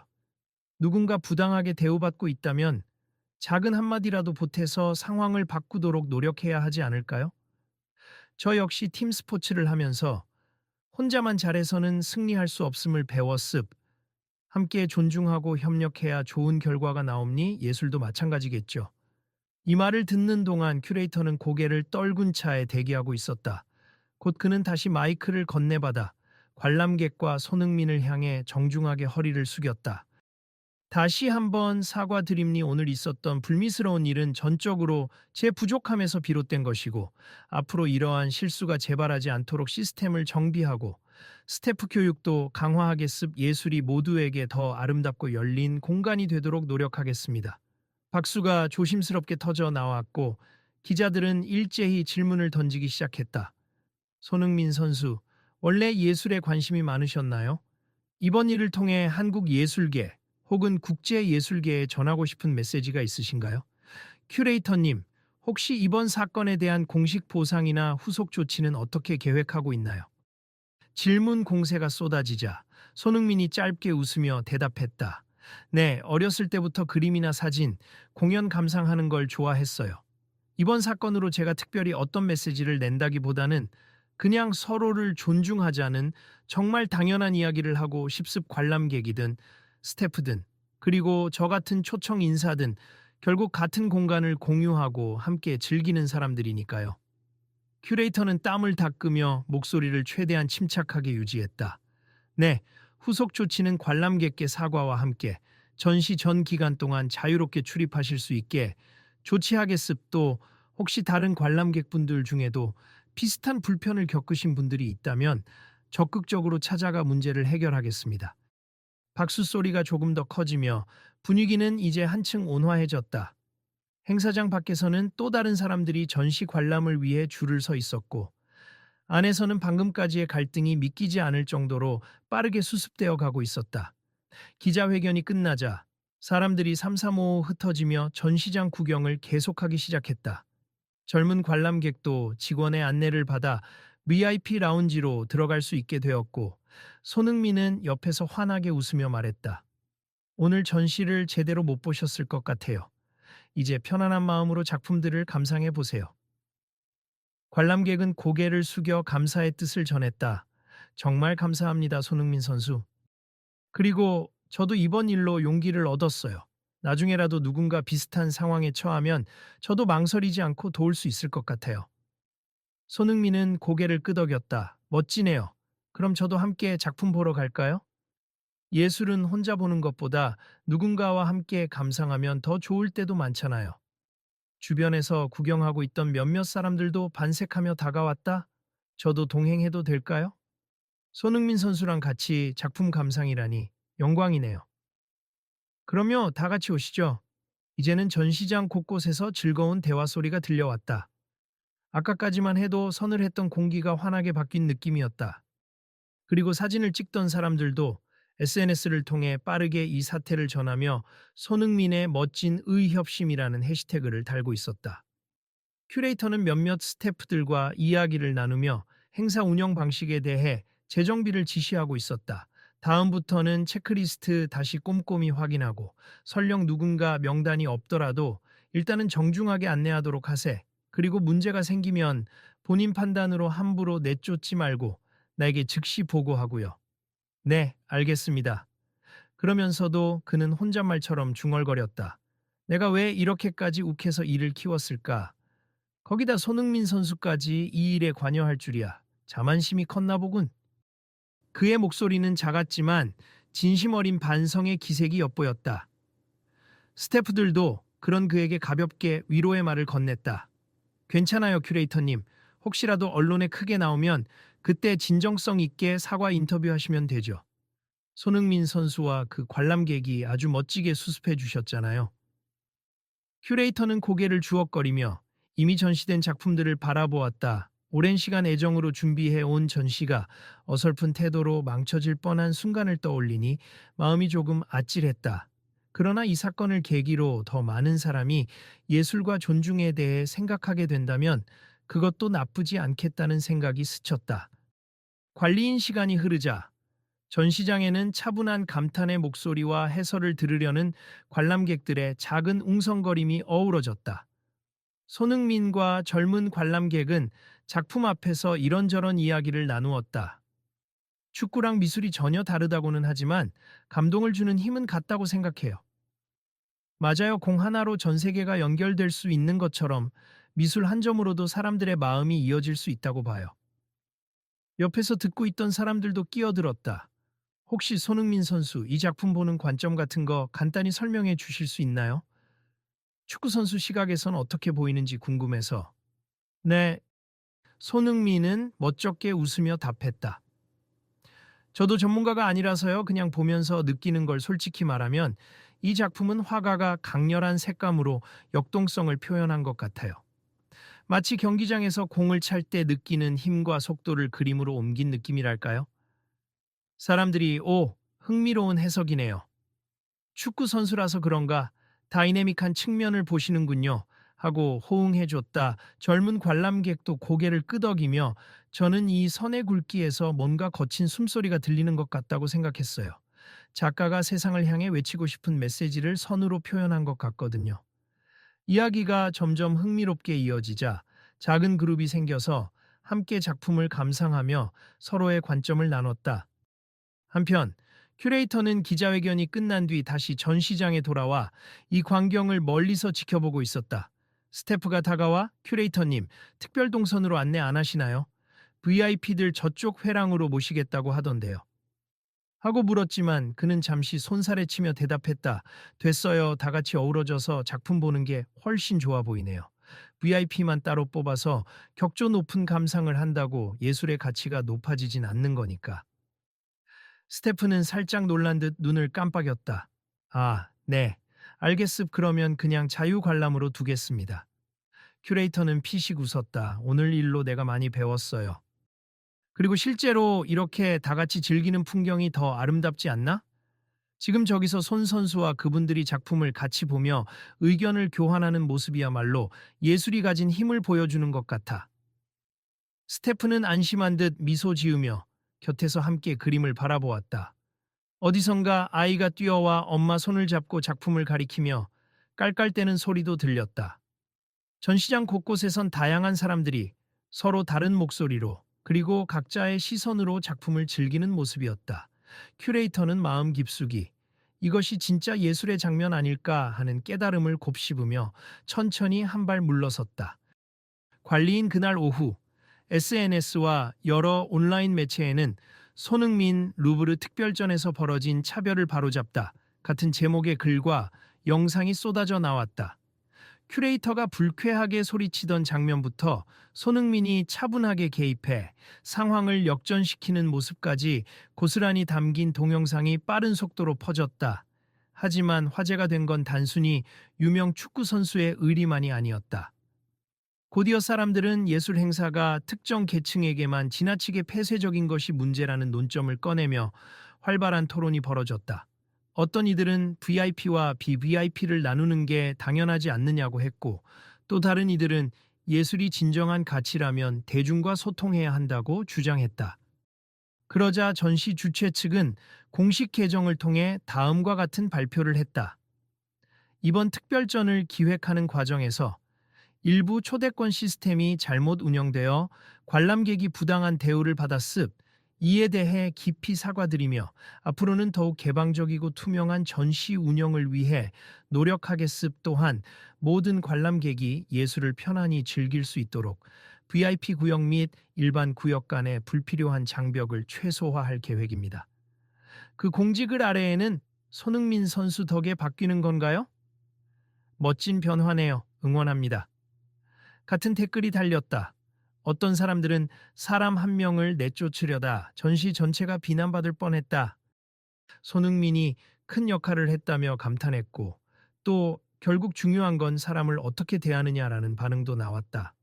누군가 부당하게 대우받고 있다면 작은 한마디라도 보태서 상황을 바꾸도록 노력해야 하지 않을까요? 저 역시 팀 스포츠를 하면서 혼자만 잘해서는 승리할 수 없음을 배웠습. 함께 존중하고 협력해야 좋은 결과가 나옵니. 예술도 마찬가지겠죠. 이 말을 듣는 동안 큐레이터는 고개를 떨군 차에 대기하고 있었다. 곧 그는 다시 마이크를 건네받아 관람객과 손흥민을 향해 정중하게 허리를 숙였다. 다시 한번 사과드립니. 오늘 있었던 불미스러운 일은 전적으로 제 부족함에서 비롯된 것이고 앞으로 이러한 실수가 재발하지 않도록 시스템을 정비하고 스태프 교육도 강화하겠습. 예술이 모두에게 더 아름답고 열린 공간이 되도록 노력하겠습니다. 박수가 조심스럽게 터져 나왔고 기자들은 일제히 질문을 던지기 시작했다. 손흥민 선수, 원래 예술에 관심이 많으셨나요? 이번 일을 통해 한국 예술계 혹은 국제 예술계에 전하고 싶은 메시지가 있으신가요? 큐레이터님, 혹시 이번 사건에 대한 공식 보상이나 후속 조치는 어떻게 계획하고 있나요? 질문 공세가 쏟아지자 손흥민이 짧게 웃으며 대답했다. 네, 어렸을 때부터 그림이나 사진, 공연 감상하는 걸 좋아했어요. 이번 사건으로 제가 특별히 어떤 메시지를 낸다기보다는 그냥 서로를 존중하자는 정말 당연한 이야기를 하고 실습 관람객이든 스태프든 그리고 저 같은 초청 인사든 결국 같은 공간을 공유하고 함께 즐기는 사람들이니까요. 큐레이터는 땀을 닦으며 목소리를 최대한 침착하게 유지했다. 네, 후속 조치는 관람객께 사과와 함께 전시 전 기간 동안 자유롭게 출입하실 수 있게 조치하겠습. 또 혹시 다른 관람객분들 중에도 비슷한 불편을 겪으신 분들이 있다면 적극적으로 찾아가 문제를 해결하겠습니다. 박수 소리가 조금 더 커지며 분위기는 이제 한층 온화해졌다. 행사장 밖에서는 또 다른 사람들이 전시 관람을 위해 줄을 서 있었고, 안에서는 방금까지의 갈등이 믿기지 않을 정도로 빠르게 수습되어 가고 있었다. 기자회견이 끝나자 사람들이 삼삼오오 흩어지며 전시장 구경을 계속하기 시작했다. 젊은 관람객도 직원의 안내를 받아 VIP 라운지로 들어갈 수 있게 되었고, 손흥민은 옆에서 환하게 웃으며 말했다. 오늘 전시를 제대로 못 보셨을 것 같아요. 이제 편안한 마음으로 작품들을 감상해 보세요. 관람객은 고개를 숙여 감사의 뜻을 전했다. 정말 감사합니다, 손흥민 선수. 그리고 저도 이번 일로 용기를 얻었어요. 나중에라도 누군가 비슷한 상황에 처하면 저도 망설이지 않고 도울 수 있을 것 같아요. 손흥민은 고개를 끄덕였다. 멋지네요. 그럼 저도 함께 작품 보러 갈까요? 예술은 혼자 보는 것보다 누군가와 함께 감상하면 더 좋을 때도 많잖아요. 주변에서 구경하고 있던 몇몇 사람들도 반색하며 다가왔다. 저도 동행해도 될까요? 손흥민 선수랑 같이 작품 감상이라니 영광이네요. 그러며 다 같이 오시죠. 이제는 전시장 곳곳에서 즐거운 대화 소리가 들려왔다. 아까까지만 해도 서늘했던 공기가 환하게 바뀐 느낌이었다. 그리고 사진을 찍던 사람들도 SNS를 통해 빠르게 이 사태를 전하며 손흥민의 멋진 의협심이라는 해시태그를 달고 있었다. 큐레이터는 몇몇 스태프들과 이야기를 나누며 행사 운영 방식에 대해 재정비를 지시하고 있었다. 다음부터는 체크리스트 다시 꼼꼼히 확인하고 설령 누군가 명단이 없더라도 일단은 정중하게 안내하도록 하세. 그리고 문제가 생기면 본인 판단으로 함부로 내쫓지 말고 나에게 즉시 보고하고요. 네, 알겠습니다. 그러면서도 그는 혼잣말처럼 중얼거렸다. 내가 왜 이렇게까지 욱해서 일을 키웠을까? 거기다 손흥민 선수까지 이 일에 관여할 줄이야. 자만심이 컸나 보군. 그의 목소리는 작았지만 진심 어린 반성의 기색이 엿보였다. 스태프들도 그런 그에게 가볍게 위로의 말을 건넸다. 괜찮아요, 큐레이터님. 혹시라도 언론에 크게 나오면 그때 진정성 있게 사과 인터뷰하시면 되죠. 손흥민 선수와 그 관람객이 아주 멋지게 수습해 주셨잖아요. 큐레이터는 고개를 주걱거리며 이미 전시된 작품들을 바라보았다. 오랜 시간 애정으로 준비해 온 전시가 어설픈 태도로 망쳐질 뻔한 순간을 떠올리니 마음이 조금 아찔했다. 그러나 이 사건을 계기로 더 많은 사람이 예술과 존중에 대해 생각하게 된다면 그것도 나쁘지 않겠다는 생각이 스쳤다. 관리인 시간이 흐르자 전시장에는 차분한 감탄의 목소리와 해설을 들으려는 관람객들의 작은 웅성거림이 어우러졌다. 손흥민과 젊은 관람객은 작품 앞에서 이런저런 이야기를 나누었다. 축구랑 미술이 전혀 다르다고는 하지만 감동을 주는 힘은 같다고 생각해요. 맞아요. 공 하나로 전 세계가 연결될 수 있는 것처럼 미술 한 점으로도 사람들의 마음이 이어질 수 있다고 봐요. 옆에서 듣고 있던 사람들도 끼어들었다. 혹시 손흥민 선수 이 작품 보는 관점 같은 거 간단히 설명해 주실 수 있나요? 축구 선수 시각에선 어떻게 보이는지 궁금해서. 네, 손흥민은 멋쩍게 웃으며 답했다. 저도 전문가가 아니라서요. 그냥 보면서 느끼는 걸 솔직히 말하면 이 작품은 화가가 강렬한 색감으로 역동성을 표현한 것 같아요. 마치 경기장에서 공을 찰 때 느끼는 힘과 속도를 그림으로 옮긴 느낌이랄까요? 사람들이 오, 흥미로운 해석이네요. 축구 선수라서 그런가 다이내믹한 측면을 보시는군요. 하고 호응해줬다. 젊은 관람객도 고개를 끄덕이며 저는 이 선의 굵기에서 뭔가 거친 숨소리가 들리는 것 같다고 생각했어요. 작가가 세상을 향해 외치고 싶은 메시지를 선으로 표현한 것 같거든요. 이야기가 점점 흥미롭게 이어지자 작은 그룹이 생겨서 함께 작품을 감상하며 서로의 관점을 나눴다. 한편 큐레이터는 기자회견이 끝난 뒤 다시 전시장에 돌아와 이 광경을 멀리서 지켜보고 있었다. 스태프가 다가와 큐레이터님, 특별 동선으로 안내 안 하시나요? VIP들 저쪽 회랑으로 모시겠다고 하던데요. 하고 물었지만 그는 잠시 손살에 치며 대답했다. 됐어요. 다 같이 어우러져서 작품 보는 게 훨씬 좋아 보이네요. VIP만 따로 뽑아서 격조 높은 감상을 한다고 예술의 가치가 높아지진 않는 거니까. 스테프는 살짝 놀란 듯 눈을 깜빡였다. 아, 네. 알겠습. 그러면 그냥 자유 관람으로 두겠습니다. 큐레이터는 피식 웃었다. 오늘 일로 내가 많이 배웠어요. 그리고 실제로 이렇게 다 같이 즐기는 풍경이 더 아름답지 않나? 지금 저기서 손 선수와 그분들이 작품을 같이 보며 의견을 교환하는 모습이야말로 예술이 가진 힘을 보여주는 것 같아. 스테프는 안심한 듯 미소 지으며 곁에서 함께 그림을 바라보았다. 어디선가 아이가 뛰어와 엄마 손을 잡고 작품을 가리키며 깔깔대는 소리도 들렸다. 전시장 곳곳에선 다양한 사람들이 서로 다른 목소리로 그리고 각자의 시선으로 작품을 즐기는 모습이었다. 큐레이터는 마음 깊숙이 이것이 진짜 예술의 장면 아닐까 하는 깨달음을 곱씹으며 천천히 한 발 물러섰다. 관리인 그날 오후 SNS와 여러 온라인 매체에는 손흥민 루브르 특별전에서 벌어진 차별을 바로잡다 같은 제목의 글과 영상이 쏟아져 나왔다. 큐레이터가 불쾌하게 소리치던 장면부터 손흥민이 차분하게 개입해 상황을 역전시키는 모습까지 고스란히 담긴 동영상이 빠른 속도로 퍼졌다. 하지만 화제가 된 건 단순히 유명 축구 선수의 의리만이 아니었다. 곧이어 사람들은 예술 행사가 특정 계층에게만 지나치게 폐쇄적인 것이 문제라는 논점을 꺼내며 활발한 토론이 벌어졌다. 어떤 이들은 VIP와 BVIP를 나누는 게 당연하지 않느냐고 했고, 또 다른 이들은 예술이 진정한 가치라면 대중과 소통해야 한다고 주장했다. 그러자 전시 주최 측은 공식 계정을 통해 다음과 같은 발표를 했다. 이번 특별전을 기획하는 과정에서 일부 초대권 시스템이 잘못 운영되어 관람객이 부당한 대우를 받았습. 이에 대해 깊이 사과드리며 앞으로는 더욱 개방적이고 투명한 전시 운영을 위해 노력하겠습. 또한 모든 관람객이 예술을 편안히 즐길 수 있도록 VIP 구역 및 일반 구역 간의 불필요한 장벽을 최소화할 계획입니다. 그 공지글 아래에는 손흥민 선수 덕에 바뀌는 건가요? 멋진 변화네요. 응원합니다. 같은 댓글이 달렸다. 어떤 사람들은 사람 한 명을 내쫓으려다 전시 전체가 비난받을 뻔했다. 손흥민이 큰 역할을 했다며 감탄했고, 또 결국 중요한 건 사람을 어떻게 대하느냐라는 반응도 나왔다.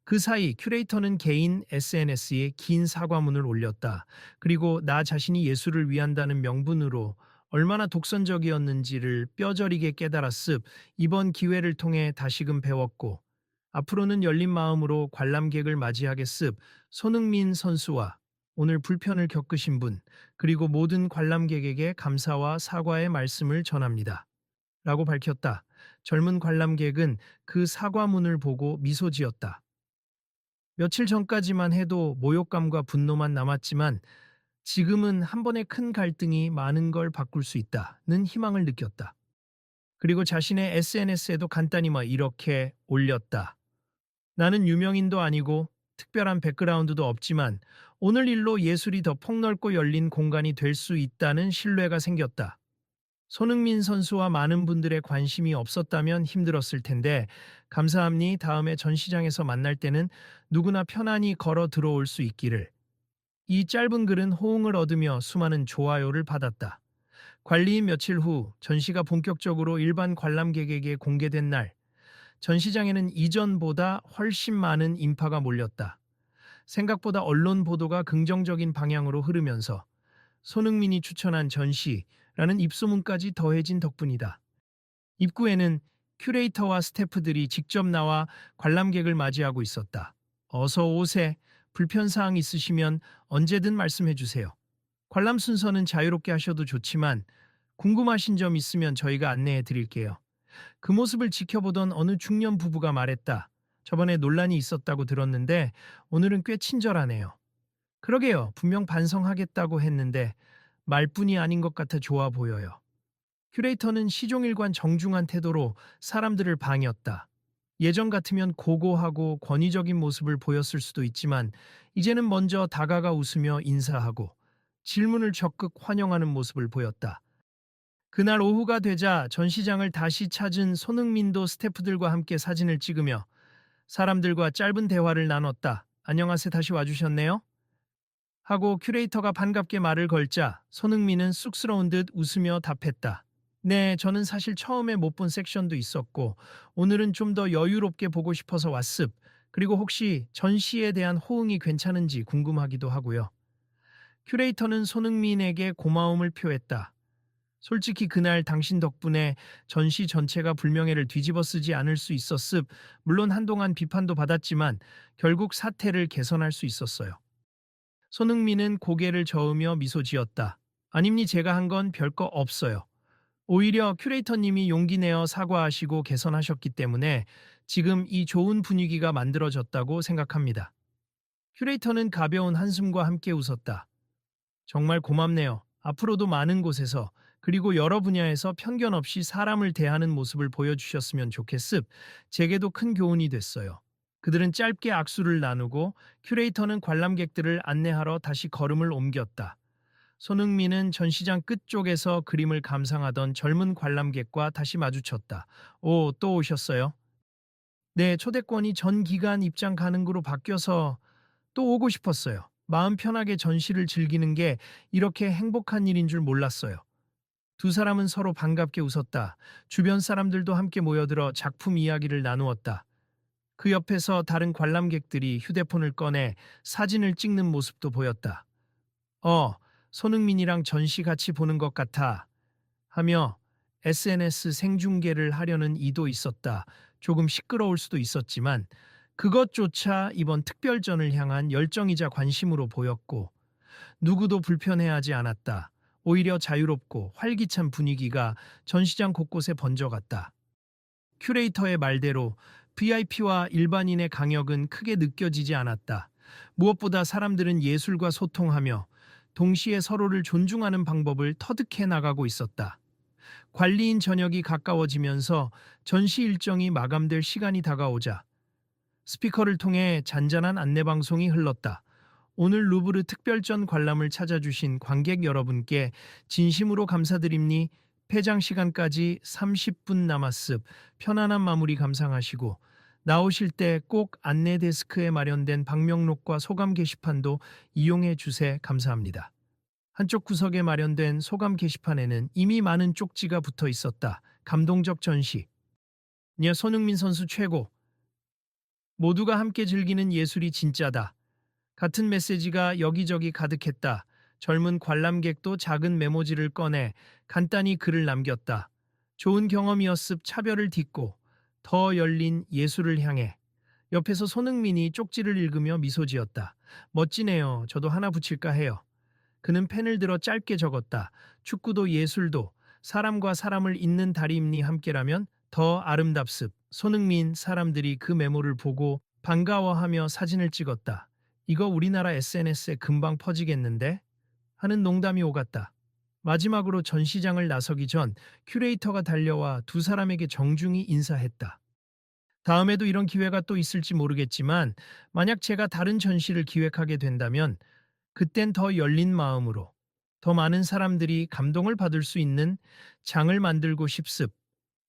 그 사이 큐레이터는 개인 SNS에 긴 사과문을 올렸다. 그리고 나 자신이 예술을 위한다는 명분으로 얼마나 독선적이었는지를 뼈저리게 깨달았습. 이번 기회를 통해 다시금 배웠고 앞으로는 열린 마음으로 관람객을 맞이하겠습. 손흥민 선수와 오늘 불편을 겪으신 분, 그리고 모든 관람객에게 감사와 사과의 말씀을 전합니다. 라고 밝혔다. 젊은 관람객은 그 사과문을 보고 미소 지었다. 며칠 전까지만 해도 모욕감과 분노만 남았지만 지금은 한 번의 큰 갈등이 많은 걸 바꿀 수 있다는 희망을 느꼈다. 그리고 자신의 SNS에도 간단히 이렇게 올렸다. 나는 유명인도 아니고 특별한 백그라운드도 없지만 오늘 일로 예술이 더 폭넓고 열린 공간이 될 수 있다는 신뢰가 생겼다. 손흥민 선수와 많은 분들의 관심이 없었다면 힘들었을 텐데 감사합니. 다음에 전시장에서 만날 때는 누구나 편안히 걸어 들어올 수 있기를. 이 짧은 글은 호응을 얻으며 수많은 좋아요를 받았다. 관리인 며칠 후 전시가 본격적으로 일반 관람객에게 공개된 날, 전시장에는 이전보다 훨씬 많은 인파가 몰렸다. 생각보다 언론 보도가 긍정적인 방향으로 흐르면서 손흥민이 추천한 전시라는 입소문까지 더해진 덕분이다. 입구에는 큐레이터와 스태프들이 직접 나와 관람객을 맞이하고 있었다. 어서 오세. 불편사항 있으시면 언제든 말씀해 주세요. 관람 순서는 자유롭게 하셔도 좋지만 궁금하신 점 있으면 저희가 안내해 드릴게요. 그 모습을 지켜보던 어느 중년 부부가 말했다. 저번에 논란이 있었다고 들었는데 오늘은 꽤 친절하네요. 그러게요. 분명 반성하겠다고 했는데 말뿐이 아닌 것 같아 좋아 보여요. 큐레이터는 시종일관 정중한 태도로 사람들을 방이었다. 예전 같으면 고고하고 권위적인 모습을 보였을 수도 있지만 이제는 먼저 다가가 웃으며 인사하고 질문을 적극 환영하는 모습을 보였다. 그날 오후가 되자 전시장을 다시 찾은 손흥민도 스태프들과 함께 사진을 찍으며 사람들과 짧은 대화를 나눴다. 안녕하세요. 다시 와주셨네요? 하고 큐레이터가 반갑게 말을 걸자 손흥민은 쑥스러운 듯 웃으며 답했다. 네, 저는 사실 처음에 못 본 섹션도 있었고 오늘은 좀 더 여유롭게 보고 싶어서 왔습. 그리고 혹시 전시에 대한 호응이 괜찮은지 궁금하기도 하고요. 큐레이터는 손흥민에게 고마움을 표했다. 솔직히 그날 당신 덕분에 전시 전체가 불명예를 뒤집어 쓰지 않을 수 있었습. 물론 한동안 비판도 받았지만 결국 사태를 개선할 수 있었어요. 손흥민은 고개를 저으며 미소 지었다. 아닙니 제가 한 건 별거 없어요. 오히려 큐레이터님이 용기 내어 사과하시고 개선하셨기 때문에 지금 이 좋은 분위기가 만들어졌다고 생각합니다. 큐레이터는 가벼운 한숨과 함께 웃었다. 정말 고맙네요. 앞으로도 많은 곳에서 그리고 여러 분야에서 편견 없이 사람을 대하는 모습을 보여주셨으면 좋겠습. 제게도 큰 교훈이 됐어요. 그들은 짧게 악수를 나누고 큐레이터는 관람객들을 안내하러 다시 걸음을 옮겼다. 손흥민은 전시장 끝쪽에서 그림을 감상하던 젊은 관람객과 다시 마주쳤다. 오, 또 오셨어요? 네, 초대권이 전 기간 입장 가능으로 바뀌어서 또 오고 싶었어요. 마음 편하게 전시를 즐기는 게 이렇게 행복한 일인 줄 몰랐어요. 두 사람은 서로 반갑게 웃었다. 주변 사람들도 함께 모여들어 작품 이야기를 나누었다. 그 옆에서 다른 관람객들이 휴대폰을 꺼내 사진을 찍는 모습도 보였다. 손흥민이랑 전시 같이 보는 것 같아. 하며 SNS 생중계를 하려는 이도 있었다. 조금 시끄러울 수도 있었지만 그것조차 이번 특별전을 향한 열정이자 관심으로 보였고 누구도 불편해하지 않았다. 오히려 자유롭고 활기찬 분위기가 전시장 곳곳에 번져갔다. 큐레이터의 말대로 VIP와 일반인의 강역은 크게 느껴지지 않았다. 무엇보다 사람들은 예술과 소통하며 동시에 서로를 존중하는 방법을 터득해 나가고 있었다. 관리인 저녁이 가까워지면서 전시 일정이 마감될 시간이 다가오자 스피커를 통해 잔잔한 안내방송이 흘렀다. 오늘 루브르 특별전 관람을 찾아주신 관객 여러분께 진심으로 감사드립니. 폐장 시간까지 30분 남았습. 편안한 마무리 감상하시고 나오실 때 꼭 안내 데스크에 마련된 방명록과 소감 게시판도 이용해 주세 감사합니다. 한쪽 구석에 마련된 소감 게시판에는 이미 많은 쪽지가 붙어 있었다. 감동적 전시. 손흥민 선수 최고. 모두가 함께 즐기는 예술이 진짜다. 같은 메시지가 여기저기 가득했다. 젊은 관람객도 작은 메모지를 꺼내 간단히 글을 남겼다. 좋은 경험이었습. 차별을 딛고 더 열린 예술을 향해. 옆에서 손흥민이 쪽지를 읽으며 미소 지었다. 멋지네요. 저도 하나 붙일까 해요. 그는 펜을 들어 짧게 적었다. 축구도 예술도 사람과 사람을 잇는 다리임니 함께라면 더 아름답습. 손흥민 사람들이 그 메모를 보고 반가워하며 사진을 찍었다. 이거 우리나라 SNS에 금방 퍼지겠는데? 하는 농담이 오갔다. 마지막으로 전시장을 나서기 전 큐레이터가 달려와 두 사람에게 정중히 인사했다. 다음에도 이런 기회가 또 있을지 모르겠지만 만약 제가 다른 전시를 기획하게 된다면 그땐 더 열린 마음으로 더 많은 사람들이 감동을 받을 수 있는 장을 만들고 싶습.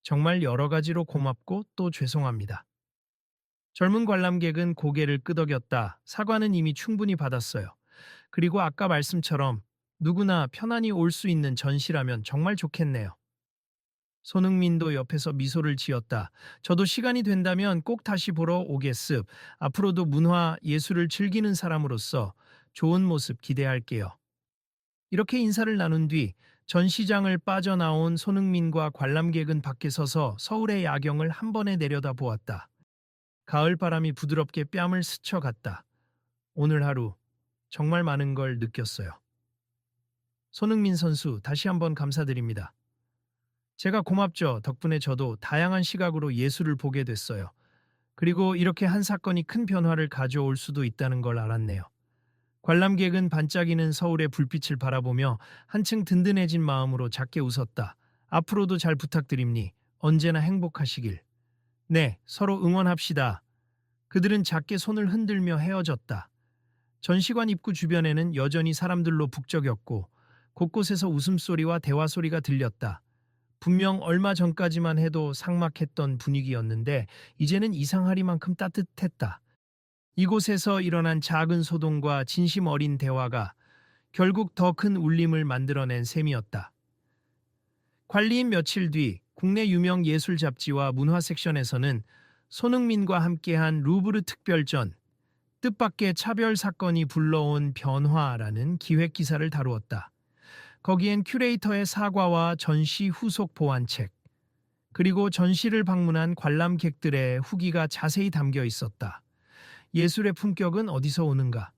정말 여러 가지로 고맙고 또 죄송합니다. 젊은 관람객은 고개를 끄덕였다. 사과는 이미 충분히 받았어요. 그리고 아까 말씀처럼 누구나 편안히 올 수 있는 전시라면 정말 좋겠네요. 손흥민도 옆에서 미소를 지었다. 저도 시간이 된다면 꼭 다시 보러 오겠습. 앞으로도 문화, 예술을 즐기는 사람으로서 좋은 모습 기대할게요. 이렇게 인사를 나눈 뒤 전시장을 빠져나온 손흥민과 관람객은 밖에 서서 서울의 야경을 한 번에 내려다보았다. 가을 바람이 부드럽게 뺨을 스쳐갔다. 오늘 하루 정말 많은 걸 느꼈어요. 손흥민 선수 다시 한번 감사드립니다. 제가 고맙죠. 덕분에 저도 다양한 시각으로 예술을 보게 됐어요. 그리고 이렇게 한 사건이 큰 변화를 가져올 수도 있다는 걸 알았네요. 관람객은 반짝이는 서울의 불빛을 바라보며 한층 든든해진 마음으로 작게 웃었다. 앞으로도 잘 부탁드립니. 언제나 행복하시길. 네, 서로 응원합시다. 그들은 작게 손을 흔들며 헤어졌다. 전시관 입구 주변에는 여전히 사람들로 북적였고 곳곳에서 웃음소리와 대화소리가 들렸다. 분명 얼마 전까지만 해도 삭막했던 분위기였는데 이제는 이상하리만큼 따뜻했다. 이곳에서 일어난 작은 소동과 진심 어린 대화가 결국 더 큰 울림을 만들어낸 셈이었다. 관리인 며칠 뒤 국내 유명 예술 잡지와 문화 섹션에서는 손흥민과 함께한 루브르 특별전, 뜻밖의 차별 사건이 불러온 변화라는 기획 기사를 다루었다. 거기엔 큐레이터의 사과와 전시 후속 보완책, 그리고 전시를 방문한 관람객들의 후기가 자세히 담겨 있었다. 예술의 품격은 어디서 오는가?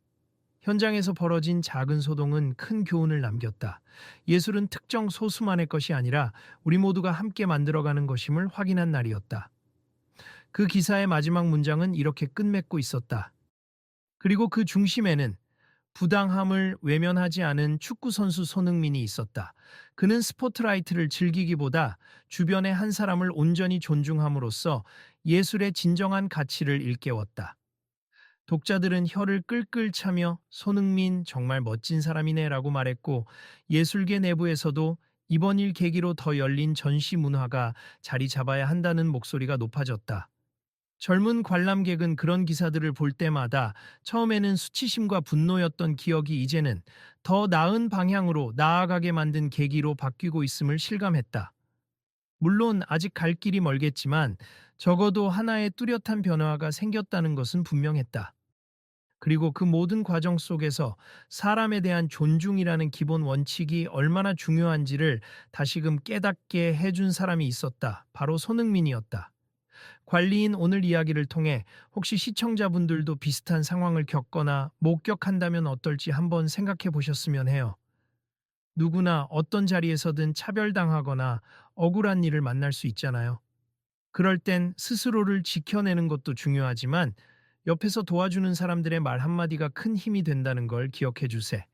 현장에서 벌어진 작은 소동은 큰 교훈을 남겼다. 예술은 특정 소수만의 것이 아니라 우리 모두가 함께 만들어가는 것임을 확인한 날이었다. 그 기사의 마지막 문장은 이렇게 끝맺고 있었다. 그리고 그 중심에는 부당함을 외면하지 않은 축구선수 손흥민이 있었다. 그는 스포트라이트를 즐기기보다 주변의 한 사람을 온전히 존중함으로써 예술의 진정한 가치를 일깨웠다. 독자들은 혀를 끌끌 차며 손흥민 정말 멋진 사람이네라고 말했고 예술계 내부에서도 이번 일 계기로 더 열린 전시 문화가 자리 잡아야 한다는 목소리가 높아졌다. 젊은 관람객은 그런 기사들을 볼 때마다 처음에는 수치심과 분노였던 기억이 이제는 더 나은 방향으로 나아가게 만든 계기로 바뀌고 있음을 실감했다. 물론 아직 갈 길이 멀겠지만 적어도 하나의 뚜렷한 변화가 생겼다는 것은 분명했다. 그리고 그 모든 과정 속에서 사람에 대한 존중이라는 기본 원칙이 얼마나 중요한지를 다시금 깨닫게 해준 사람이 있었다. 바로 손흥민이었다. 관리인 오늘 이야기를 통해 혹시 시청자분들도 비슷한 상황을 겪거나 목격한다면 어떨지 한번 생각해 보셨으면 해요. 누구나 어떤 자리에서든 차별당하거나 억울한 일을 만날 수 있잖아요. 그럴 땐 스스로를 지켜내는 것도 중요하지만 옆에서 도와주는 사람들의 말 한마디가 큰 힘이 된다는 걸 기억해 주세.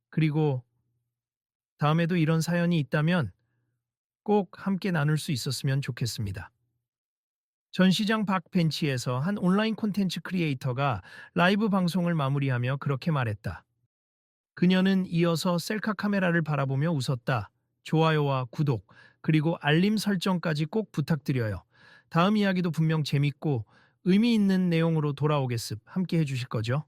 그리고 다음에도 이런 사연이 있다면 꼭 함께 나눌 수 있었으면 좋겠습니다. 전시장 밖 벤치에서 한 온라인 콘텐츠 크리에이터가 라이브 방송을 마무리하며 그렇게 말했다. 그녀는 이어서 셀카 카메라를 바라보며 웃었다. 좋아요와 구독, 그리고 알림 설정까지 꼭 부탁드려요. 다음 이야기도 분명 재밌고 의미 있는 내용으로 돌아오겠습. 함께 해주실 거죠?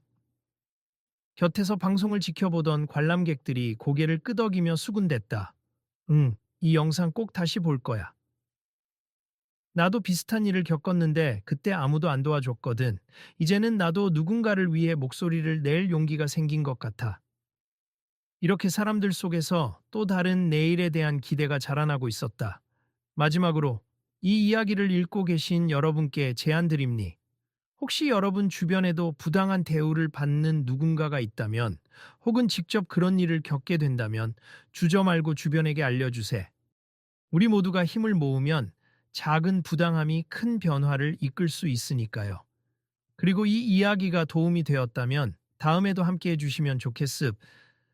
곁에서 방송을 지켜보던 관람객들이 고개를 끄덕이며 수군댔다. 응, 이 영상 꼭 다시 볼 거야. 나도 비슷한 일을 겪었는데 그때 아무도 안 도와줬거든. 이제는 나도 누군가를 위해 목소리를 낼 용기가 생긴 것 같아. 이렇게 사람들 속에서 또 다른 내일에 대한 기대가 자라나고 있었다. 마지막으로 이 이야기를 읽고 계신 여러분께 제안드립니. 혹시 여러분 주변에도 부당한 대우를 받는 누군가가 있다면 혹은 직접 그런 일을 겪게 된다면 주저 말고 주변에게 알려주세. 우리 모두가 힘을 모으면 작은 부당함이 큰 변화를 이끌 수 있으니까요. 그리고 이 이야기가 도움이 되었다면 다음에도 함께 해주시면 좋겠습.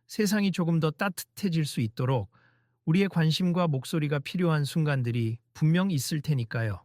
세상이 조금 더 따뜻해질 수 있도록 우리의 관심과 목소리가 필요한 순간들이 분명 있을 테니까요.